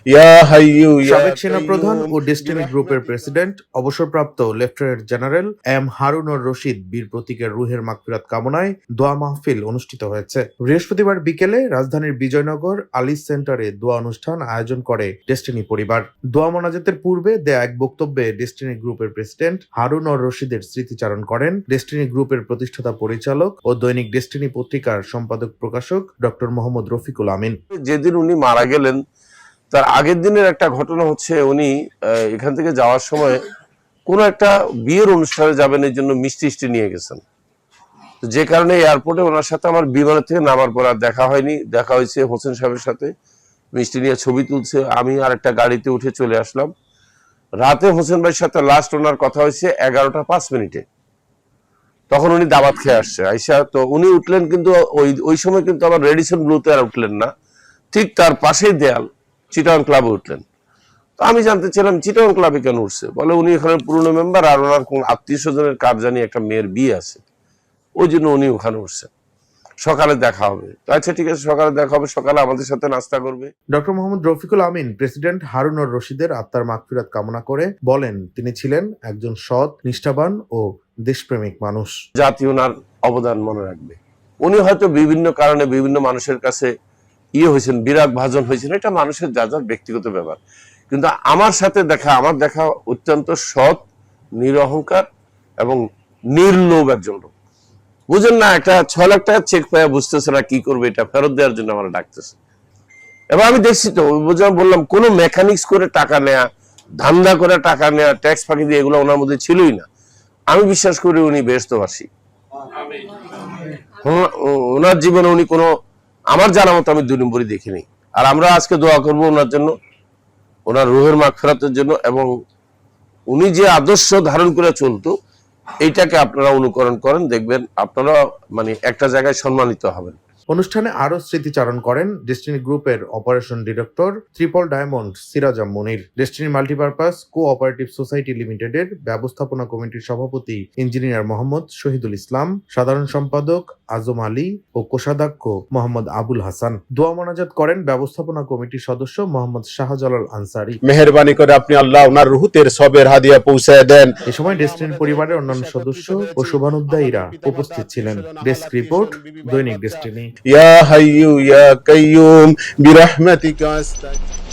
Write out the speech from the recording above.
ইয়া হাইয়ু ইয়া সাবেক সেনাপ্রধান ও ডেস্টিনি গ্রুপের প্রেসিডেন্ট অবসরপ্রাপ্ত lieutenant general M Harunur Rashid বীর প্রতীকের রুহের মাগফিরাত কামনায় দোয়া মাহফিল অনুষ্ঠিত হয়েছে। বৃহস্পতিবার বিকেলে রাজধানীর বিজয়নগর আলিস সেন্টারে দোয়া অনুষ্ঠান আয়োজন করে ডেস্টিনি পরিবার। দোয়া মোনাজাতের পূর্বে দেয়া এক বক্তব্যে ডেস্টিনি গ্রুপের প্রেসিডেন্ট হারুনুর রশিদের স্মৃতিচারণ করেন ডেস্টিনি গ্রুপের প্রতিষ্ঠাতা পরিচালক ও দৈনিক ডেস্টিনি পত্রিকার সম্পাদক প্রকাশক ডক্টর মোহাম্মদ রফিকুল আমিন। যেদিন উনি মারা গেলেন তার আগের দিনের একটা ঘটনা হচ্ছে, উনি এখান থেকে যাওয়ার সময় কোনো একটা বিয়ের অনুষ্ঠানে যাবেন, এই জন্য মিষ্টি নিয়ে গেছেন। যে কারণে এয়ারপোর্টে ওনার সাথে আমার বিমানের থেকে নামার পর আর দেখা হয়নি। দেখা হয়েছে হোসেন সাহেবের সাথে, মিষ্টি নিয়ে ছবি তুলছে, আমি আর একটা গাড়িতে উঠে চলে আসলাম। রাতে হোসেন ভাইয়ের সাথে লাস্ট ওনার কথা হয়েছে 11টা 5 মিনিটে। তখন উনি দাবাত খেয়ে আসছে আইসা, তো উনি উঠলেন, কিন্তু ওই সময় কিন্তু আবার রেডিসন ব্লুতে আর উঠলেন না, ঠিক তার পাশেই দেয়াল চিটাগং ক্লাবে উঠলেন। তো আমি জানতে চাইলাম চিটাগং ক্লাবে কেন উঠছে, বলে উনি এখানে পুরনো মেম্বার, আর ওনার কোন আত্মীয় স্বজনের কার জানি একটা মেয়ের বিয়ে আছে, ওই জন্য উনি ওখানে উঠছেন। সকালে দেখা হবে। আচ্ছা ঠিক আছে, সকালে দেখা হবে, সকালে আমাদের সাথে নাস্তা করবে। ডক্টর মোহাম্মদ রফিকুল আমিন প্রেসিডেন্ট হারুনুর রশিদের আত্মার মাগফিরাত কামনা করে বলেন, তিনি ছিলেন একজন সৎ, নিষ্ঠাবান ও দেশপ্রেমিক মানুষ। জাতি ওনার অবদান মনে রাখবে। উনি হয়তো বিভিন্ন কারণে বিভিন্ন মানুষের কাছে হয়েছেন, বিরাগ ভাজন হয়েছেন, এটা মানুষের যা যার ব্যক্তিগত ব্যাপার। কিন্তু আমার সাথে আমার দেখা অত্যন্ত সৎ, নিরহংকার এবং নির্লোভ একজন লোক। বুঝেন না, একটা 6 লাখ টাকা চেক পাইয়া বুঝতেছে না কি করবে, এটা ফেরত দেওয়ার জন্য আমার ডাকতেছে। এবার আমি দেখছি তো, বললাম কোনো মেকানিক্স করে টাকা নেয়া, ধান্দা করে টাকা নেয়া, ট্যাক্স ফাঁকি দিয়ে, এগুলো ওনার মধ্যে ছিলই না। আমি বিশ্বাস করি উনি বেহেশতবাসী। ওনার জীবনে উনি কোনো, আমার জানা মতো আমি 2 নম্বরই দেখিনি। আর আমরা আজকে দোয়া করব ওনার জন্য, ওনার রুহের মাগফিরাতের জন্য, এবং উনি যে আদর্শ ধারণ করে চলতো এইটাকে আপনারা অনুকরণ করেন, দেখবেন আপনারা মানে একটা জায়গায় সম্মানিত হবেন। অনুষ্ঠানে আরো স্মৃতিচারণ করেন ডেস্টিনি গ্রুপের operation director triple diamond Siraj Munir, destiny multipurpose cooperative society লিমিটেডের ব্যবস্থাপনা কমিটির সভাপতি ইঞ্জিনিয়ার মোহাম্মদ শহীদুল ইসলাম, সাধারণ সম্পাদক আজম আলী ও কোষাধ্যক্ষ মোহাম্মদ আবুল হাসান। দোয়া মোনাজাত করেন ব্যবস্থাপনা কমিটির সদস্য মোহাম্মদ শাহজালাল আনসারি। মেহেরবানি করে আপনি আল্লাহ ওনার রুহুতের সবের হাদিয়া পৌঁছায় দেন। এ সময় ডেস্টিনি পরিবারের অন্যান্য সদস্য ও শুভানুদ্দায়ীরা উপস্থিত ছিলেন। ডেস্ক রিপোর্ট, দৈনিক ডেস্টিনি। ইয়া হাইয়ু ইয়া কাইয়ুম বিরহমাতিকা আস্তাগীথ।